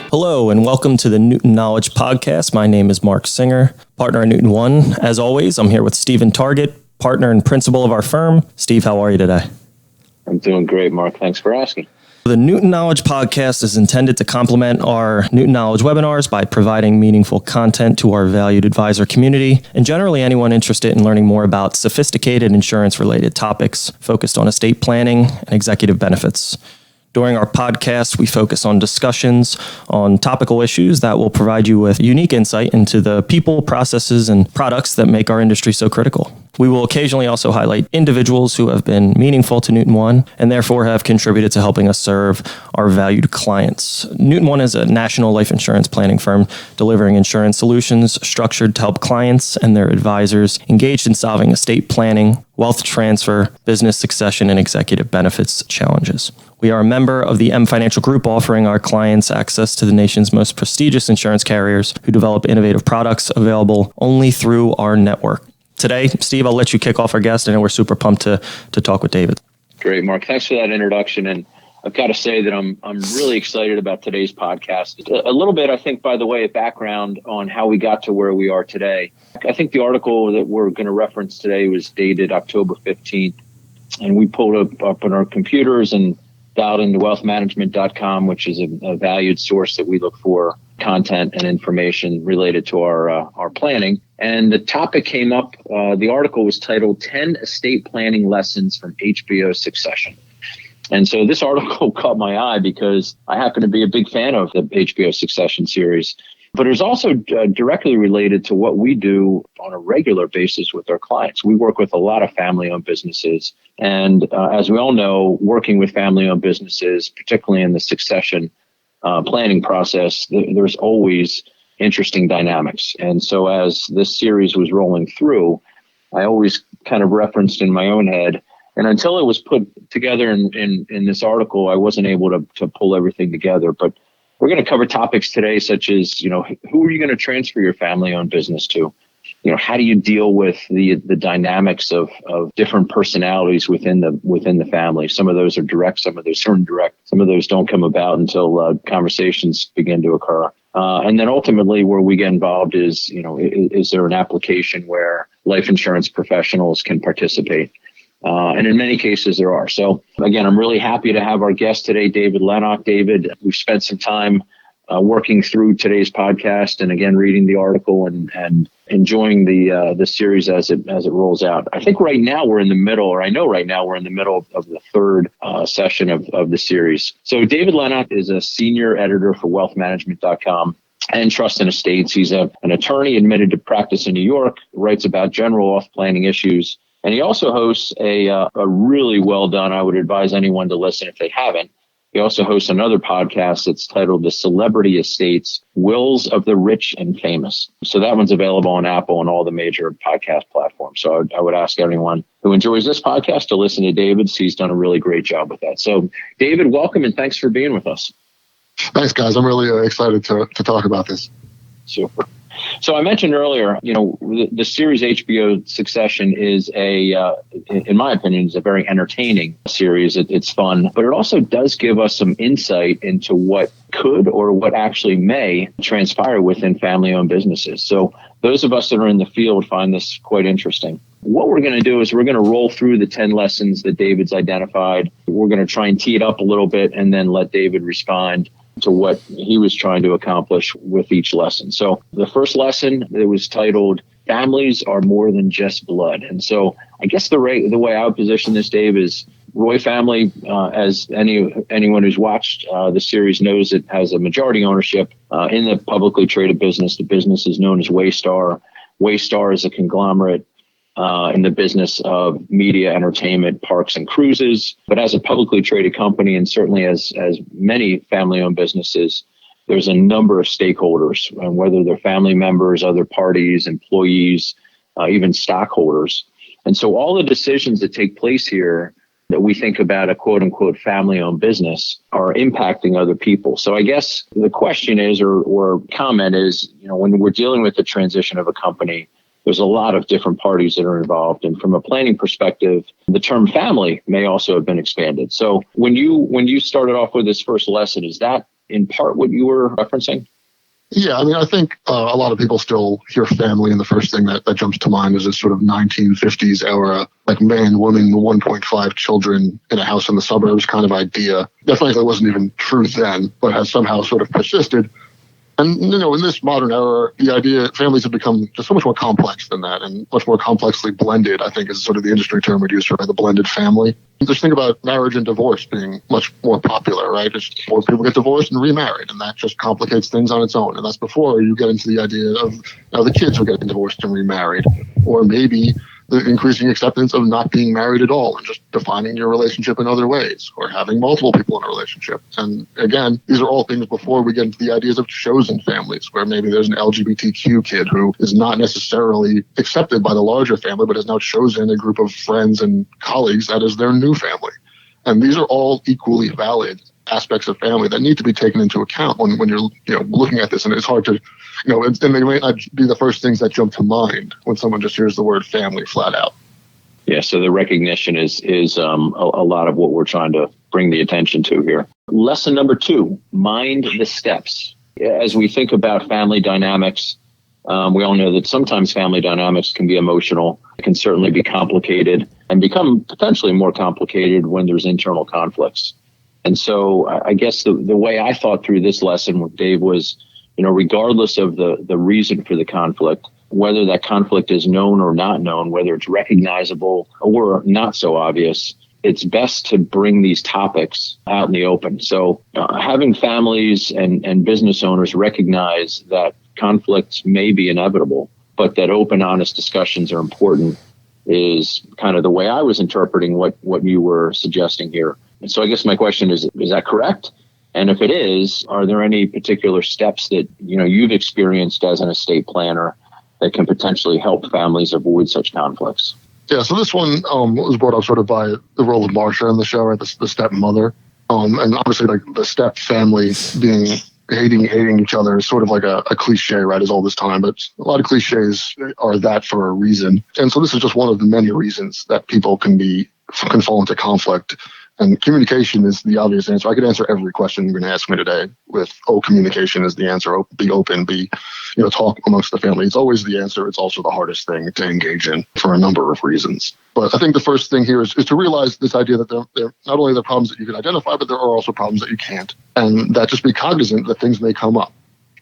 Hello, and welcome to the Newton Knowledge Podcast. My name is Mark Singer, partner at Newton One. As always, I'm here with Stephen Target, partner and principal of our firm. Steve, how are you today? I'm doing great, Mark. Thanks for asking. The Newton Knowledge Podcast is intended to complement our Newton Knowledge webinars by providing meaningful content to our valued advisor community and generally anyone interested in learning more about sophisticated insurance-related topics focused on estate planning and executive benefits. During our podcast, we focus on discussions on topical issues that will provide you with unique insight into the people, processes, and products that make our industry so critical. We will occasionally also highlight individuals who have been meaningful to Newton One and therefore have contributed to helping us serve our valued clients. Newton One is a national life insurance planning firm delivering insurance solutions structured to help clients and their advisors engaged in solving estate planning, wealth transfer, business succession, and executive benefits challenges. We are a member of the M Financial Group, offering our clients access to the nation's most prestigious insurance carriers who develop innovative products available only through our network. Today, Steve, I'll let you kick off our guest, and we're super pumped to talk with David. Great, Mark. Thanks for that introduction. And I've got to say that I'm really excited about today's podcast. A little bit, I think, by the way, of background on how we got to where we are today. I think the article that we're going to reference today was dated October 15th, and we pulled up on our computers and dialed into wealthmanagement.com, which is a valued source that we look for content and information related to our planning. And the topic came up, the article was titled 10 Estate Planning Lessons from HBO Succession. And so this article caught my eye because I happen to be a big fan of the HBO Succession series. But it's also directly related to what we do on a regular basis with our clients. We work with a lot of family-owned businesses. And as we all know, working with family-owned businesses, particularly in the succession planning process, there's always interesting dynamics. And so as this series was rolling through, I always kind of referenced in my own head, and until it was put together in this article, I wasn't able to pull everything together. But we're going to cover topics today such as, who are you going to transfer your family-owned business to? How do you deal with the dynamics of different personalities within the family? Some of those are direct, some of those are indirect, some of those don't come about until conversations begin to occur. And then ultimately where we get involved is there an application where life insurance professionals can participate? And in many cases there are. So again, I'm really happy to have our guest today, David Lenok. David, we've spent some time working through today's podcast and again, reading the article and enjoying the series as it rolls out. I think right now we're in the middle, or I know right now we're in the middle of the third session of the series. So David Lenok is a senior editor for wealthmanagement.com and Trust and Estates. He's an attorney admitted to practice in New York, writes about general wealth planning issues. And he also hosts a really well done, I would advise anyone to listen if they haven't. He also hosts another podcast that's titled The Celebrity Estates, Wills of the Rich and Famous. So that one's available on Apple and all the major podcast platforms. So I would ask anyone who enjoys this podcast to listen to David's. He's done a really great job with that. So David, welcome and thanks for being with us. Thanks, guys. I'm really excited to talk about this. Super. So I mentioned earlier, the series HBO Succession is in my opinion, is a very entertaining series. It's fun, but it also does give us some insight into what could or what actually may transpire within family-owned businesses. So those of us that are in the field find this quite interesting. What we're going to do is we're going to roll through the 10 lessons that David's identified. We're going to try and tee it up a little bit and then let David respond to what he was trying to accomplish with each lesson. So the first lesson, it was titled, Families Are More Than Just Blood. And so I guess the way I would position this, Dave, is Roy family, as anyone who's watched the series knows, it has a majority ownership in the publicly traded business. The business is known as Waystar. Waystar is a conglomerate in the business of media, entertainment, parks, and cruises. But as a publicly traded company, and certainly as many family-owned businesses, there's a number of stakeholders, and whether they're family members, other parties, employees, even stockholders. And so all the decisions that take place here that we think about a quote unquote family-owned business are impacting other people. So I guess the question is, or comment is, when we're dealing with the transition of a company, there's a lot of different parties that are involved. And from a planning perspective, the term family may also have been expanded. So when you started off with this first lesson, is that in part what you were referencing? Yeah, I mean, I think a lot of people still hear family, and the first thing that jumps to mind is this sort of 1950s era, like man, woman, 1.5 children in a house in the suburbs kind of idea. Definitely wasn't even true then, but has somehow sort of persisted. And, in this modern era, the idea families have become just so much more complex than that and much more complexly blended, I think is sort of the industry term we'd use for the blended family. Just think about marriage and divorce being much more popular, right? Just more people get divorced and remarried, and that just complicates things on its own. And that's before you get into the idea of now the kids are getting divorced and remarried, or maybe the increasing acceptance of not being married at all and just defining your relationship in other ways, or having multiple people in a relationship. And again, these are all things before we get into the ideas of chosen families, where maybe there's an LGBTQ kid who is not necessarily accepted by the larger family, but has now chosen a group of friends and colleagues that is their new family. And these are all equally valid aspects of family that need to be taken into account when you're looking at this. And it's hard to, and they might not be the first things that jump to mind when someone just hears the word family flat out. Yeah, so the recognition is a lot of what we're trying to bring the attention to here. Lesson number 2, mind the steps. As we think about family dynamics, we all know that sometimes family dynamics can be emotional. It can certainly be complicated and become potentially more complicated when there's internal conflicts. And so I guess the way I thought through this lesson with Dave was, regardless of the reason for the conflict, whether that conflict is known or not known, whether it's recognizable or not so obvious, it's best to bring these topics out in the open. So having families and business owners recognize that conflicts may be inevitable, but that open, honest discussions are important is kind of the way I was interpreting what you were suggesting here. And so I guess my question is that correct? And if it is, are there any particular steps that you've experienced as an estate planner that can potentially help families avoid such conflicts? Yeah, so this one was brought up sort of by the role of Marsha in the show, right? The stepmother. And obviously, like the step family being hating each other is sort of like a cliche, right, is all this time. But a lot of cliches are that for a reason. And so this is just one of the many reasons that people can fall into conflict. And communication is the obvious answer. I could answer every question you're going to ask me today with, communication is the answer. Be open, talk amongst the family. It's always the answer. It's also the hardest thing to engage in for a number of reasons. But I think the first thing here is to realize this idea that there not only are there problems that you can identify, but there are also problems that you can't. And that just be cognizant that things may come up.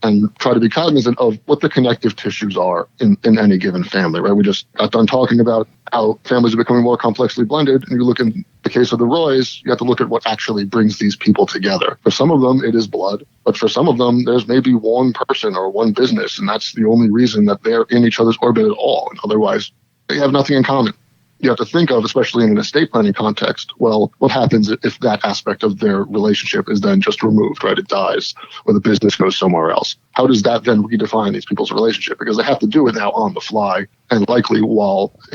And try to be cognizant of what the connective tissues are in any given family, right? We just got done talking about how families are becoming more complexly blended. And you look in the case of the Roys, you have to look at what actually brings these people together. For some of them, it is blood. But for some of them, there's maybe one person or one business. And that's the only reason that they're in each other's orbit at all. And otherwise, they have nothing in common. You have to think of, especially in an estate planning context, well, what happens if that aspect of their relationship is then just removed, right? It dies, or the business goes somewhere else. How does that then redefine these people's relationship? Because they have to do it now on the fly, and likely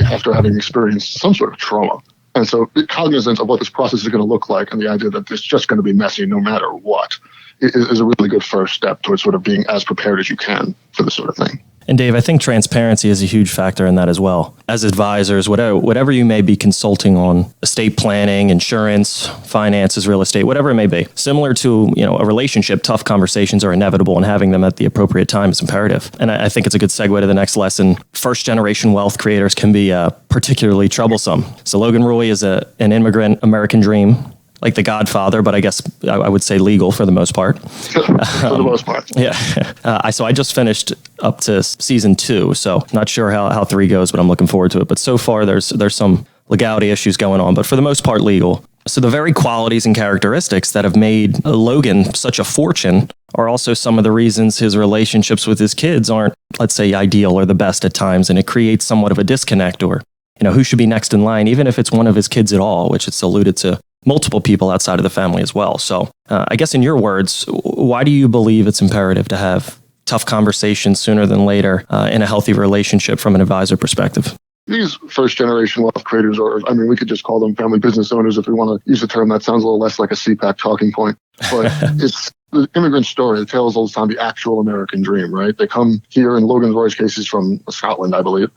after having experienced some sort of trauma. And so be cognizant of what this process is going to look like, and the idea that it's just going to be messy no matter what is a really good first step towards sort of being as prepared as you can for this sort of thing. And Dave, I think transparency is a huge factor in that as well. As advisors, whatever you may be consulting on, estate planning, insurance, finances, real estate, whatever it may be, similar to a relationship, tough conversations are inevitable, and having them at the appropriate time is imperative. And I think it's a good segue to the next lesson. First generation wealth creators can be particularly troublesome. So Logan Roy is an immigrant American dream, like The Godfather, but I guess I would say legal for the most part. For the most part. Yeah. So I just finished up to season 2, so not sure how 3 goes, but I'm looking forward to it. But so far, there's some legality issues going on, but for the most part, legal. So the very qualities and characteristics that have made Logan such a fortune are also some of the reasons his relationships with his kids aren't, let's say, ideal or the best at times, and it creates somewhat of a disconnect, or who should be next in line, even if it's one of his kids at all, which it's alluded to multiple people outside of the family as well. So I guess in your words, why do you believe it's imperative to have tough conversations sooner than later in a healthy relationship from an advisor perspective? These first-generation wealth creators, we could just call them family business owners if we want to use a term that sounds a little less like a CPAC talking point. But it's the immigrant story. The tale is all the time the actual American dream, right? They come here, in Logan Roy's case, he's from Scotland, I believe.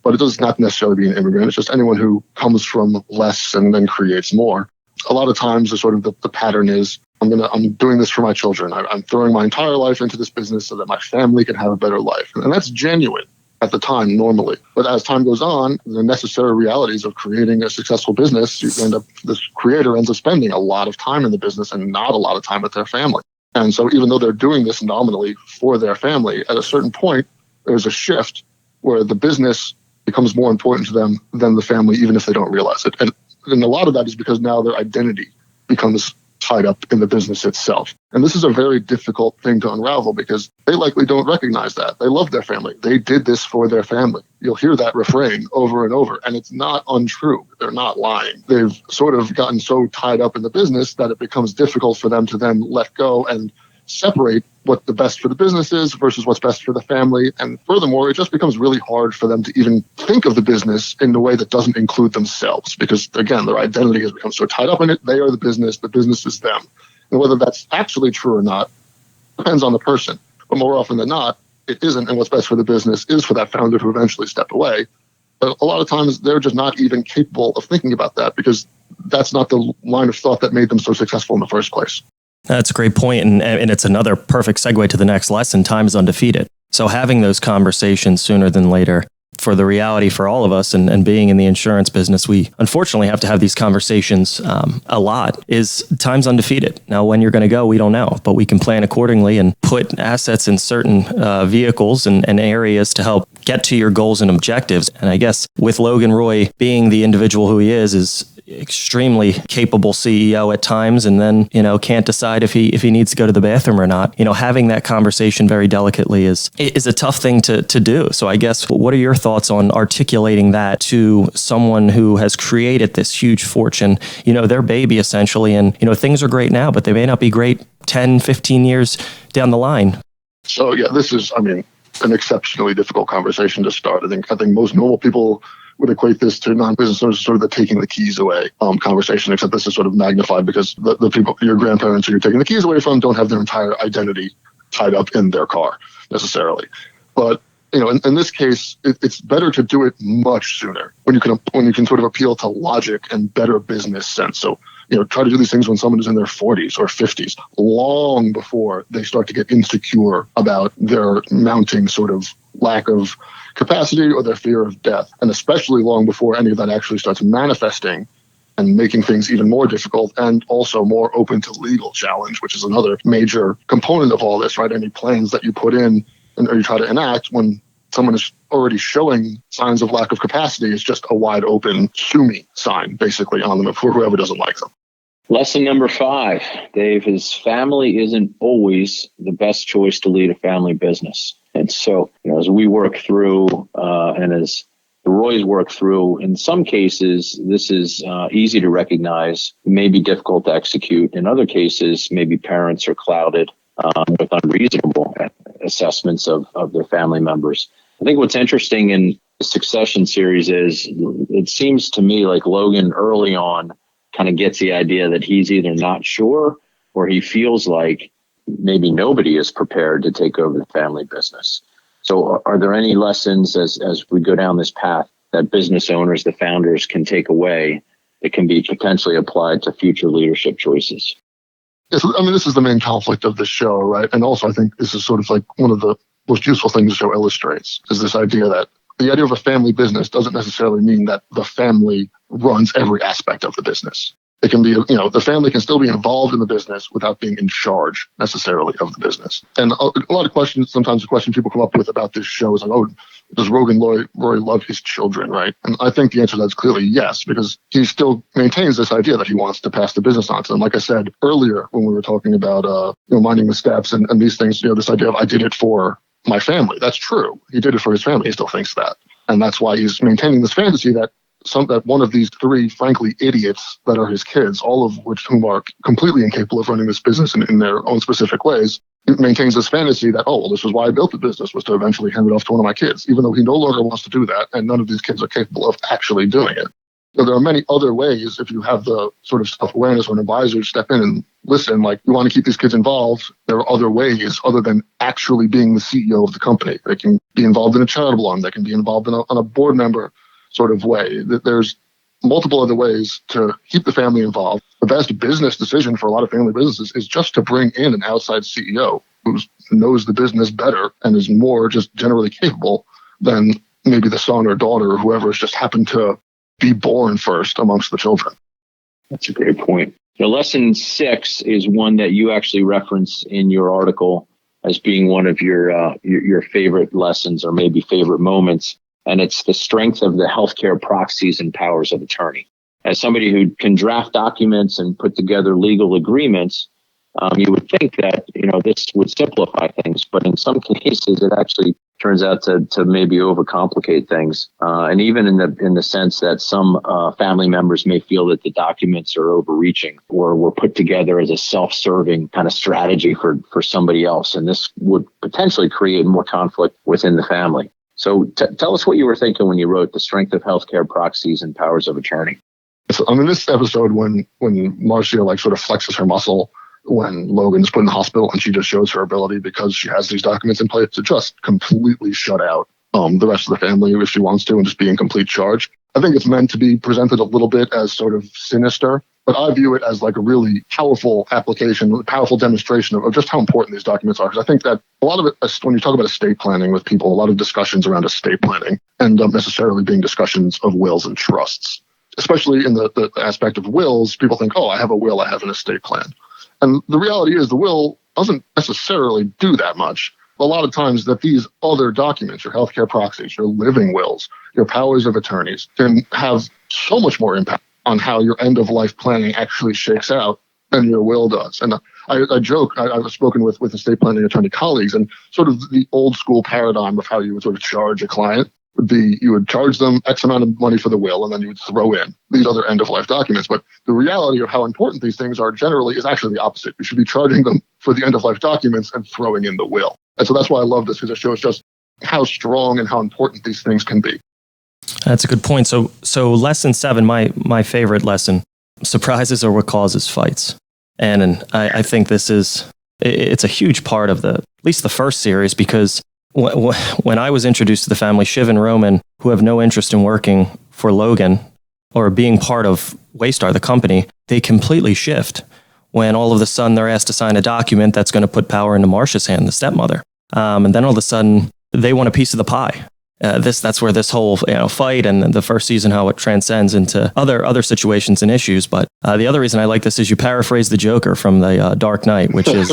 But it does not necessarily be an immigrant. It's just anyone who comes from less and then creates more. A lot of times, the pattern is, I'm doing this for my children. I'm throwing my entire life into this business so that my family can have a better life. And that's genuine at the time, normally. But as time goes on, the necessary realities of creating a successful business, this creator ends up spending a lot of time in the business and not a lot of time with their family. And so even though they're doing this nominally for their family, at a certain point, there's a shift where the business becomes more important to them than the family, even if they don't realize it. And a lot of that is because now their identity becomes tied up in the business itself. And this is a very difficult thing to unravel because they likely don't recognize that. They love their family. They did this for their family. You'll hear that refrain over and over, and it's not untrue. They're not lying. They've sort of gotten so tied up in the business that it becomes difficult for them to then let go and separate what the best for the business is versus what's best for the family. And furthermore, it just becomes really hard for them to even think of the business in the way that doesn't include themselves because, again, their identity has become so tied up in it. They are the business is them. And whether that's actually true or not depends on the person. But more often than not, it isn't. And what's best for the business is for that founder to eventually step away. But a lot of times they're just not even capable of thinking about that because that's not the line of thought that made them so successful in the first place. That's a great point, and it's another perfect segue to the next lesson. Time is undefeated. So having those conversations sooner than later, for the reality for all of us, and being in the insurance business, we unfortunately have to have these conversations a lot, is time's undefeated. Now, when you're going to go, we don't know, but we can plan accordingly and put assets in certain vehicles and areas to help get to your goals and objectives. And I guess with Logan Roy being the individual who he is extremely capable CEO at times, and then, can't decide if he needs to go to the bathroom or not. Having that conversation very delicately is a tough thing to do. So I guess, what are your thoughts on articulating that to someone who has created this huge fortune, their baby essentially, and, things are great now, but they may not be great 10, 15 years down the line? So yeah, this is, an exceptionally difficult conversation to start. I think most normal people would equate this to non-business owners, sort of the taking the keys away conversation, except this is sort of magnified because the people, your grandparents who you're taking the keys away from, don't have their entire identity tied up in their car necessarily. But in this case, it's better to do it much sooner when you can sort of appeal to logic and better business sense. So try to do these things when someone is in their 40s or 50s, long before they start to get insecure about their mounting sort of lack of capacity or their fear of death, and especially long before any of that actually starts manifesting and making things even more difficult and also more open to legal challenge, which is another major component of all this, right? Any plans that you put in or you try to enact when someone is already showing signs of lack of capacity is just a wide open sue me sign basically on them for whoever doesn't like them. Lesson number 5, Dave, is family isn't always the best choice to lead a family business. And so, as we work through and as the Roys work through, in some cases, this is easy to recognize, may be difficult to execute. In other cases, maybe parents are clouded with unreasonable assessments of their family members. I think what's interesting in the Succession series is it seems to me like Logan early on kind of gets the idea that he's either not sure or he feels like maybe nobody is prepared to take over the family business. So are there any lessons as we go down this path that business owners, the founders, can take away that can be potentially applied to future leadership choices? Yes, this is the main conflict of the show, right? And also I think this is sort of like one of the most useful things the show illustrates is this idea that the idea of a family business doesn't necessarily mean that the family runs every aspect of the business. It can be, the family can still be involved in the business without being in charge necessarily of the business. And a lot of questions, sometimes the question people come up with about this show is like, does Roy love his children, right? And I think the answer to that is clearly yes, because he still maintains this idea that he wants to pass the business on to them. Like I said earlier when we were talking about, minding the steps and these things, this idea of I did it for my family. That's true. He did it for his family. He still thinks that. And that's why he's maintaining this fantasy that one of these 3, frankly, idiots that are his kids, all of whom are completely incapable of running this business in their own specific ways, maintains this fantasy that, this is why I built the business, was to eventually hand it off to one of my kids, even though he no longer wants to do that, and none of these kids are capable of actually doing it. So there are many other ways, if you have the sort of self-awareness or an advisor to step in and listen, like, you want to keep these kids involved. There are other ways other than actually being the CEO of the company. They can be involved in a charitable arm. They can be involved in on a board member sort of way. There's multiple other ways to keep the family involved. The best business decision for a lot of family businesses is just to bring in an outside CEO who knows the business better and is more just generally capable than maybe the son or daughter or whoever has just happened to be born first amongst the children. That's a great point. Lesson 6 is one that you actually reference in your article as being one of your favorite lessons or maybe favorite moments. And it's the strength of the healthcare proxies and powers of attorney. As somebody who can draft documents and put together legal agreements, you would think that, this would simplify things, but in some cases it actually turns out to maybe overcomplicate things. And even in the sense that some family members may feel that the documents are overreaching or were put together as a self-serving kind of strategy for somebody else. And this would potentially create more conflict within the family. So tell us what you were thinking when you wrote The Strength of Healthcare Proxies and Powers of Attorney. So, this episode, when Marcia sort of flexes her muscle when Logan's put in the hospital, and she just shows her ability because she has these documents in place to just completely shut out the rest of the family if she wants to and just be in complete charge. I think it's meant to be presented a little bit as sort of sinister, but I view it as like a really powerful application, a powerful demonstration of just how important these documents are. Because I think that a lot of it, when you talk about estate planning with people, a lot of discussions around estate planning end up necessarily being discussions of wills and trusts. Especially in the aspect of wills, people think, oh, I have a will, I have an estate plan. And the reality is the will doesn't necessarily do that much. A lot of times that these other documents, your healthcare proxies, your living wills, your powers of attorneys, can have so much more impact on how your end-of-life planning actually shakes out than your will does. And I joke, I've spoken with estate planning attorney colleagues, and sort of the old school paradigm of how you would sort of charge a client would be you would charge them X amount of money for the will, and then you would throw in these other end-of-life documents. But the reality of how important these things are generally is actually the opposite. You should be charging them for the end-of-life documents and throwing in the will. And so that's why I love this, because it shows just how strong and how important these things can be. That's a good point. So lesson 7, my favorite lesson, surprises are what causes fights. And I think it's a huge part of at least the first series, because when I was introduced to the family, Shiv and Roman, who have no interest in working for Logan or being part of Waystar, the company, they completely shift when all of a sudden they're asked to sign a document that's going to put power into Marcia's hand, the stepmother. And then all of a sudden they want a piece of the pie. That's where this whole fight and the first season, how it transcends into other situations and issues. But the other reason I like this is you paraphrase the Joker from the Dark Knight, which is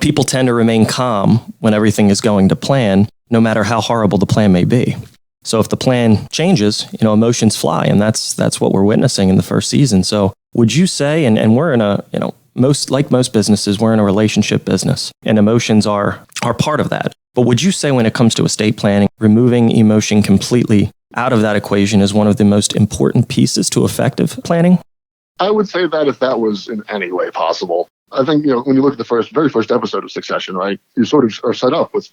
people tend to remain calm when everything is going to plan, no matter how horrible the plan may be. So if the plan changes, emotions fly, and that's what we're witnessing in the first season. So would you say, and we're in a, most businesses, we're in a relationship business, and emotions are part of that. But would you say when it comes to estate planning, removing emotion completely out of that equation is one of the most important pieces to effective planning? I would say that if that was in any way possible. I think, when you look at the very first episode of Succession, right, you sort of are set up with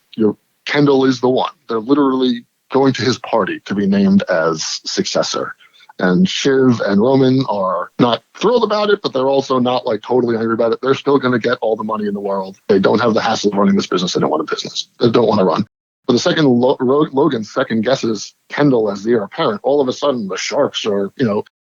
Kendall is the one. They're literally going to his party to be named as successor. And Shiv and Roman are not thrilled about it, but they're also not totally angry about it. They're still going to get all the money in the world. They don't have the hassle of running this business. They don't want a business. They don't want to run. But the second Logan second guesses Kendall as the heir apparent, all of a sudden the sharks are,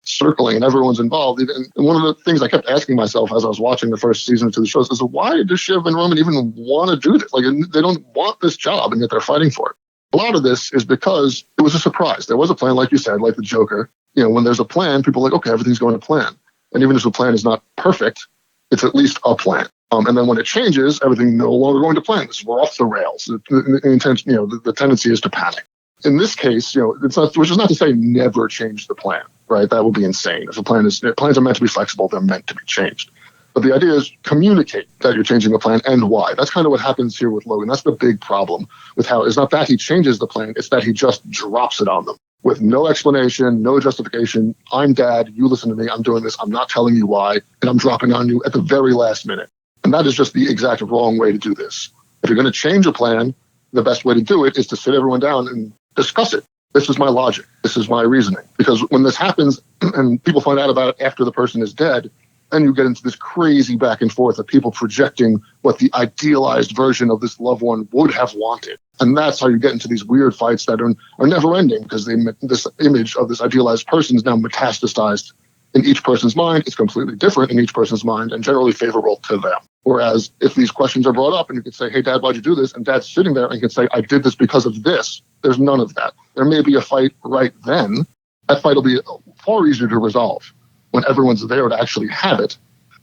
circling and everyone's involved. And one of the things I kept asking myself as I was watching the first season of the show is, why do Shiv and Roman even want to do this? They don't want this job, and yet they're fighting for it. A lot of this is because it was a surprise. There was a plan, like you said, like the Joker. When there's a plan, people are like, okay, everything's going to plan. And even if the plan is not perfect, it's at least a plan. And then when it changes, everything no longer going to plan. We're off the rails. The tendency is to panic. In this case, it's not, which is not to say never change the plan, right? That would be insane. If plans are meant to be flexible, they're meant to be changed. But the idea is communicate that you're changing the plan and why. That's kind of what happens here with Logan. That's the big problem with how it's not that he changes the plan, it's that he just drops it on them with no explanation, no justification. I'm dad, you listen to me, I'm doing this, I'm not telling you why, and I'm dropping on you at the very last minute. And that is just the exact wrong way to do this. If you're going to change a plan, the best way to do it is to sit everyone down and discuss it. This is my logic. This is my reasoning. Because when this happens and people find out about it after the person is dead, then you get into this crazy back and forth of people projecting what the idealized version of this loved one would have wanted. And that's how you get into these weird fights that are never ending, because this image of this idealized person is now metastasized in each person's mind. It's completely different in each person's mind and generally favorable to them. Whereas if these questions are brought up and you could say, hey, Dad, why'd you do this? And Dad's sitting there and you can say, I did this because of this. There's none of that. There may be a fight right then. That fight will be far easier to resolve when everyone's there to actually have it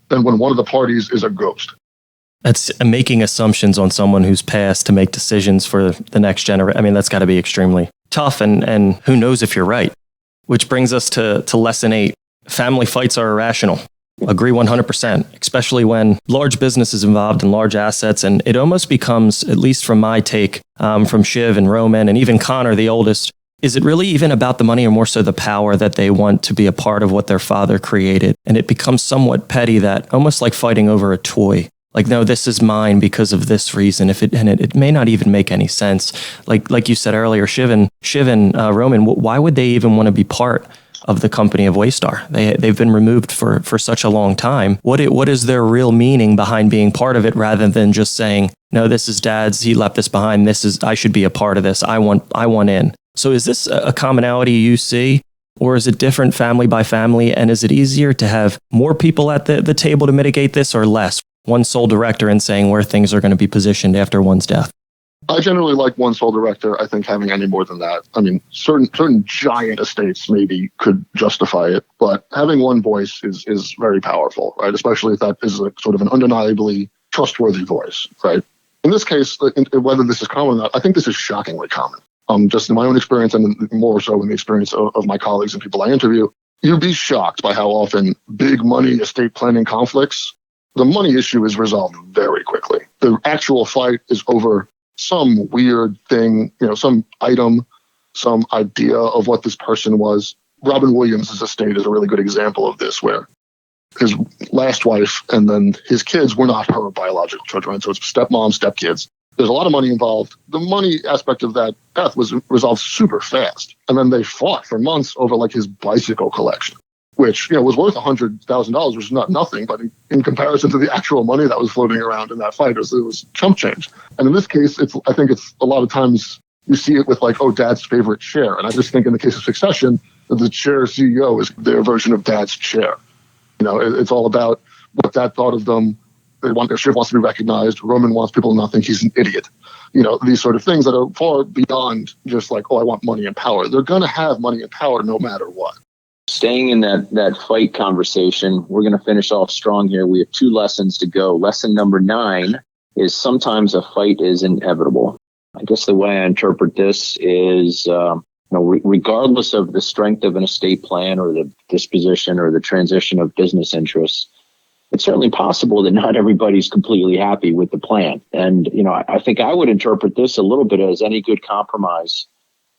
than when one of the parties is a ghost. That's making assumptions on someone who's passed to make decisions for the next generation. I mean, that's got to be extremely tough, and who knows if you're right. Which brings us to lesson 8. Family fights are irrational. Agree 100%, especially when large business is involved in large assets. And it almost becomes, at least from my take, from Shiv and Roman and even Connor, the oldest, is it really even about the money or more so the power that they want to be a part of what their father created? And it becomes somewhat petty, that almost like fighting over a toy. Like, no, this is mine because of this reason. It may not even make any sense. Like you said earlier, Shiv and Roman, why would they even want to be part of the company of Waystar? They've been removed for such a long time. What is their real meaning behind being part of it, rather than just saying, no, this is Dad's, he left this behind, I should be a part of this, I want in. So is this a commonality you see, or is it different family by family? And is it easier to have more people at the table to mitigate this, or less? One sole director in saying where things are going to be positioned after one's death? I generally like one sole director. I think having any more than that, I mean, certain giant estates maybe could justify it, but having one voice is very powerful, right? Especially if that is a sort of an undeniably trustworthy voice, right? In this case, whether this is common or not, I think this is shockingly common. Just in my own experience, and more so in the experience of my colleagues and people I interview, you'd be shocked by how often big money estate planning conflicts, the money issue is resolved very quickly. The actual fight is over some weird thing, some item, some idea of what this person was. Robin Williams' estate is a really good example of this, where his last wife and then his kids were not her biological children. So it's stepmom, stepkids. There's a lot of money involved. The money aspect of that death was resolved super fast. And then they fought for months over like his bicycle collection, which was worth $100,000, which is not nothing, but in comparison to the actual money that was floating around in that fight, it was chump change. And in this case, I think it's a lot of times you see it with like, oh, Dad's favorite chair. And I just think in the case of Succession, the chair CEO is their version of Dad's chair. It's all about what Dad thought of them. Shiv wants to be recognized. Roman wants people to not think he's an idiot. These sort of things that are far beyond just like, oh, I want money and power. They're going to have money and power no matter what. Staying in that fight conversation, we're going to finish off strong here. We have 2 lessons to go. Lesson number 9 is sometimes a fight is inevitable. I guess the way I interpret this is, regardless of the strength of an estate plan or the disposition or the transition of business interests, it's certainly possible that not everybody's completely happy with the plan. And, I think I would interpret this a little bit as any good compromise,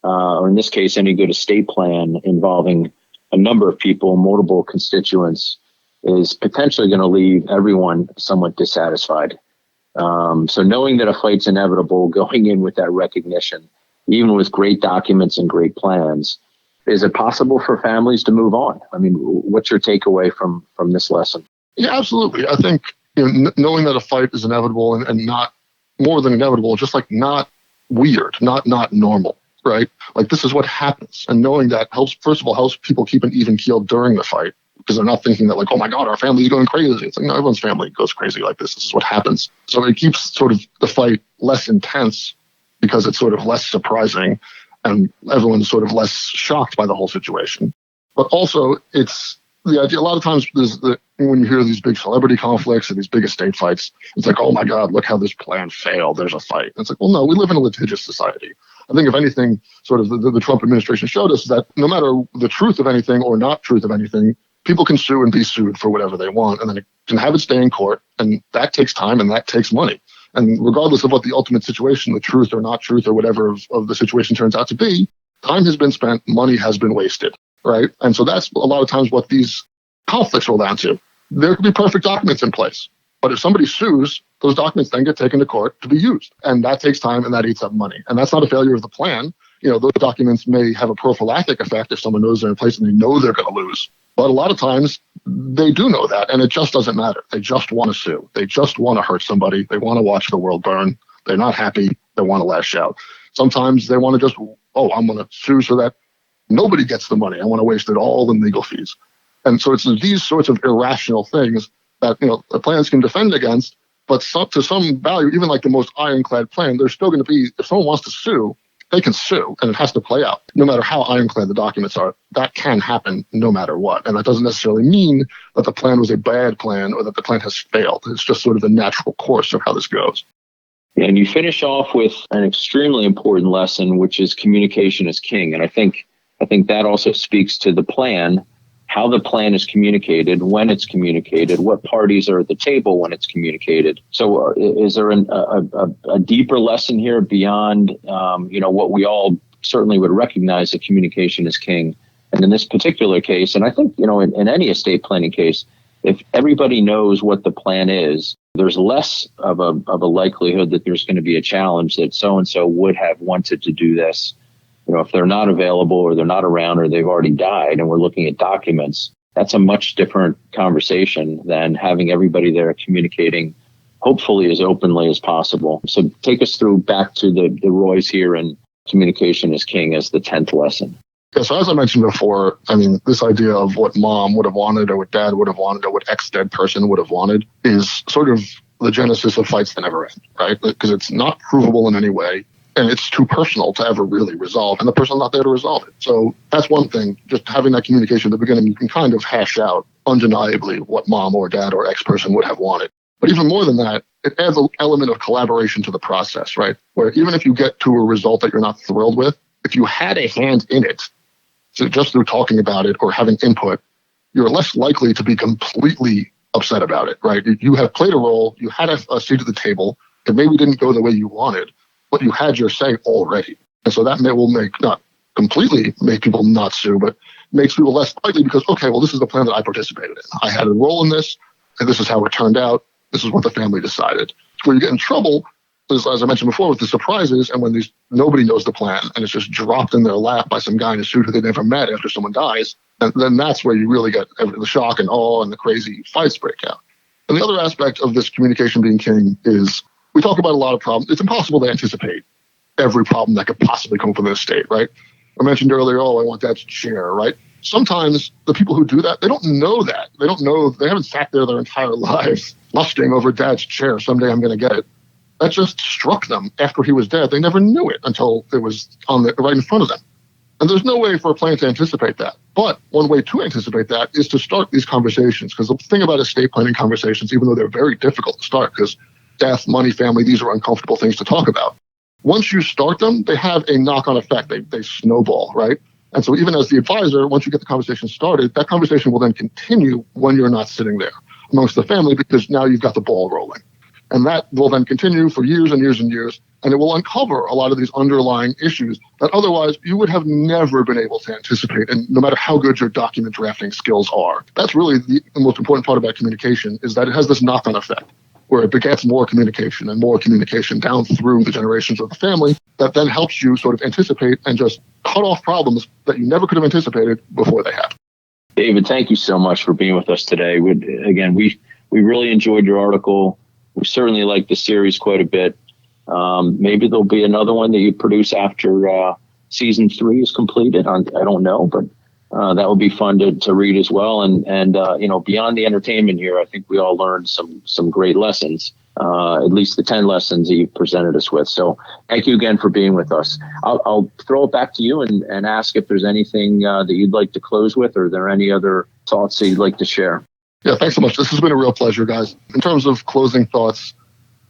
or in this case, any good estate plan involving a number of people, multiple constituents, is potentially going to leave everyone somewhat dissatisfied. So knowing that a fight's inevitable, going in with that recognition, even with great documents and great plans, is it possible for families to move on? I mean, what's your takeaway from this lesson? Yeah, absolutely. I think knowing that a fight is inevitable and not more than inevitable, just like not weird, not normal, right? Like this is what happens. And knowing that helps people keep an even keel during the fight, because they're not thinking that like, oh my God, our family's going crazy. It's like, no, everyone's family goes crazy like this. This is what happens. So it keeps sort of the fight less intense because it's sort of less surprising and everyone's sort of less shocked by the whole situation. But also it's the idea, a lot of times when you hear these big celebrity conflicts and these big estate fights, it's like, oh my God, look how this plan failed. There's a fight. And it's like, well, no, we live in a litigious society. I think if anything, sort of the Trump administration showed us that no matter the truth of anything or not truth of anything, people can sue and be sued for whatever they want, and then it can have it stay in court, and that takes time and that takes money. And regardless of what the ultimate situation, the truth or not truth or whatever of the situation turns out to be, time has been spent, money has been wasted, right? And so that's a lot of times what these conflicts roll down to. There could be perfect documents in place, but if somebody sues, those documents then get taken to court to be used. And that takes time and that eats up money. And that's not a failure of the plan. those documents may have a prophylactic effect if someone knows they're in place and they know they're going to lose. But a lot of times they do know that, and it just doesn't matter. They just want to sue. They just want to hurt somebody. They want to watch the world burn. They're not happy. They want to lash out. Sometimes they want to just, I'm going to sue so that nobody gets the money. I want to waste it all in legal fees. And so it's these sorts of irrational things that, the plans can defend against, but to some value, even like the most ironclad plan, there's still going to be, if someone wants to sue, they can sue, and it has to play out. No matter how ironclad the documents are, that can happen no matter what. And that doesn't necessarily mean that the plan was a bad plan or that the plan has failed. It's just sort of the natural course of how this goes. And you finish off with an extremely important lesson, which is communication is king. And I think that also speaks to the plan, how the plan is communicated, when it's communicated, what parties are at the table when it's communicated. So is there a deeper lesson here beyond, what we all certainly would recognize that communication is king? And in this particular case, and I think, in any estate planning case, if everybody knows what the plan is, there's less of a likelihood that there's going to be a challenge that so-and-so would have wanted to do this. If they're not available or they're not around or they've already died and we're looking at documents, that's a much different conversation than having everybody there communicating, hopefully as openly as possible. So take us through back to the Roys here and communication is king as the 10th lesson. Yeah, so as I mentioned before, this idea of what mom would have wanted or what dad would have wanted or what ex-dead person would have wanted is sort of the genesis of fights that never end, right? Because it's not provable in any way. And it's too personal to ever really resolve, and the person's not there to resolve it. So that's one thing. Just having that communication at the beginning, you can kind of hash out undeniably what mom or dad or ex-person would have wanted. But even more than that, it adds an element of collaboration to the process, right? Where even if you get to a result that you're not thrilled with, if you had a hand in it, so just through talking about it or having input, you're less likely to be completely upset about it, right? You have played a role, you had a seat at the table, it maybe didn't go the way you wanted, but you had your say already. And so that will not completely make people not sue, but makes people less likely because, okay, well, this is the plan that I participated in. I had a role in this, and this is how it turned out. This is what the family decided. Where you get in trouble is, as I mentioned before, with the surprises and when nobody knows the plan and it's just dropped in their lap by some guy in a suit who they never met after someone dies. And then that's where you really get the shock and awe and the crazy fights break out. And the other aspect of this communication being king is we talk about a lot of problems. It's impossible to anticipate every problem that could possibly come from the estate, right? I mentioned earlier, I want dad's chair, right? Sometimes the people who do that, they don't know that. They don't know, they haven't sat there their entire lives lusting over dad's chair. Someday I'm going to get it. That just struck them after he was dead. They never knew it until it was right in front of them. And there's no way for a plan to anticipate that. But one way to anticipate that is to start these conversations. Because the thing about estate planning conversations, even though they're very difficult to start, because death, money, family, these are uncomfortable things to talk about. Once you start them, they have a knock-on effect. They snowball, right? And so even as the advisor, once you get the conversation started, that conversation will then continue when you're not sitting there amongst the family because now you've got the ball rolling. And that will then continue for years and years and years. And it will uncover a lot of these underlying issues that otherwise you would have never been able to anticipate. And no matter how good your document drafting skills are, that's really the most important part about communication is that it has this knock-on effect where it begets more communication down through the generations of the family that then helps you sort of anticipate and just cut off problems that you never could have anticipated before they happen. David, thank you so much for being with us today. We really enjoyed your article. We certainly like the series quite a bit. Maybe there'll be another one that you produce after season 3 is completed. I don't know, but that would be fun to read as well. And beyond the entertainment here, I think we all learned some great lessons, at least the 10 lessons that you presented us with. So thank you again for being with us. I'll throw it back to you and ask if there's anything that you'd like to close with, or are there any other thoughts that you'd like to share? Yeah, thanks so much. This has been a real pleasure, guys. In terms of closing thoughts,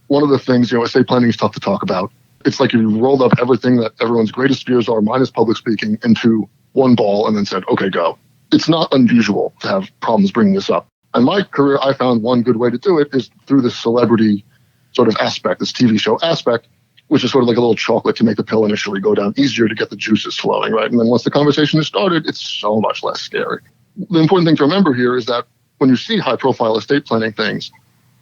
one of the things, estate planning is tough to talk about. It's like you rolled up everything that everyone's greatest fears are, minus public speaking, into one ball and then said, okay, go. It's not unusual to have problems bringing this up. In my career, I found one good way to do it is through this celebrity sort of aspect, this TV show aspect, which is sort of like a little chocolate to make the pill initially go down easier to get the juices flowing, right? And then once the conversation is started, it's so much less scary. The important thing to remember here is that when you see high-profile estate planning things,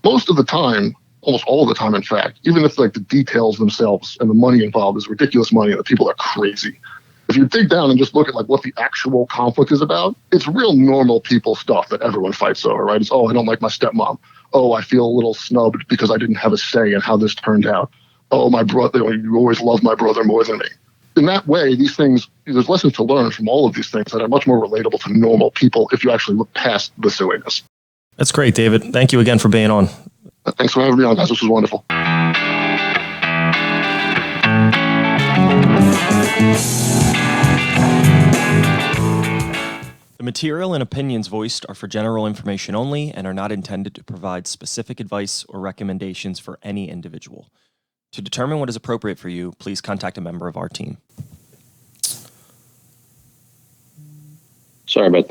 most of the time, almost all the time, in fact, even if like the details themselves and the money involved is ridiculous money and the people are crazy. If you dig down and just look at like what the actual conflict is about, it's real normal people stuff that everyone fights over, right? It's, oh, I don't like my stepmom. Oh, I feel a little snubbed because I didn't have a say in how this turned out. Oh, my brother, you always love my brother more than me. In that way, these things, there's lessons to learn from all of these things that are much more relatable to normal people if you actually look past the silliness. That's great, David. Thank you again for being on. Thanks for having me on, guys. This was wonderful. The material and opinions voiced are for general information only and are not intended to provide specific advice or recommendations for any individual. To determine what is appropriate for you, please contact a member of our team. Sorry about that.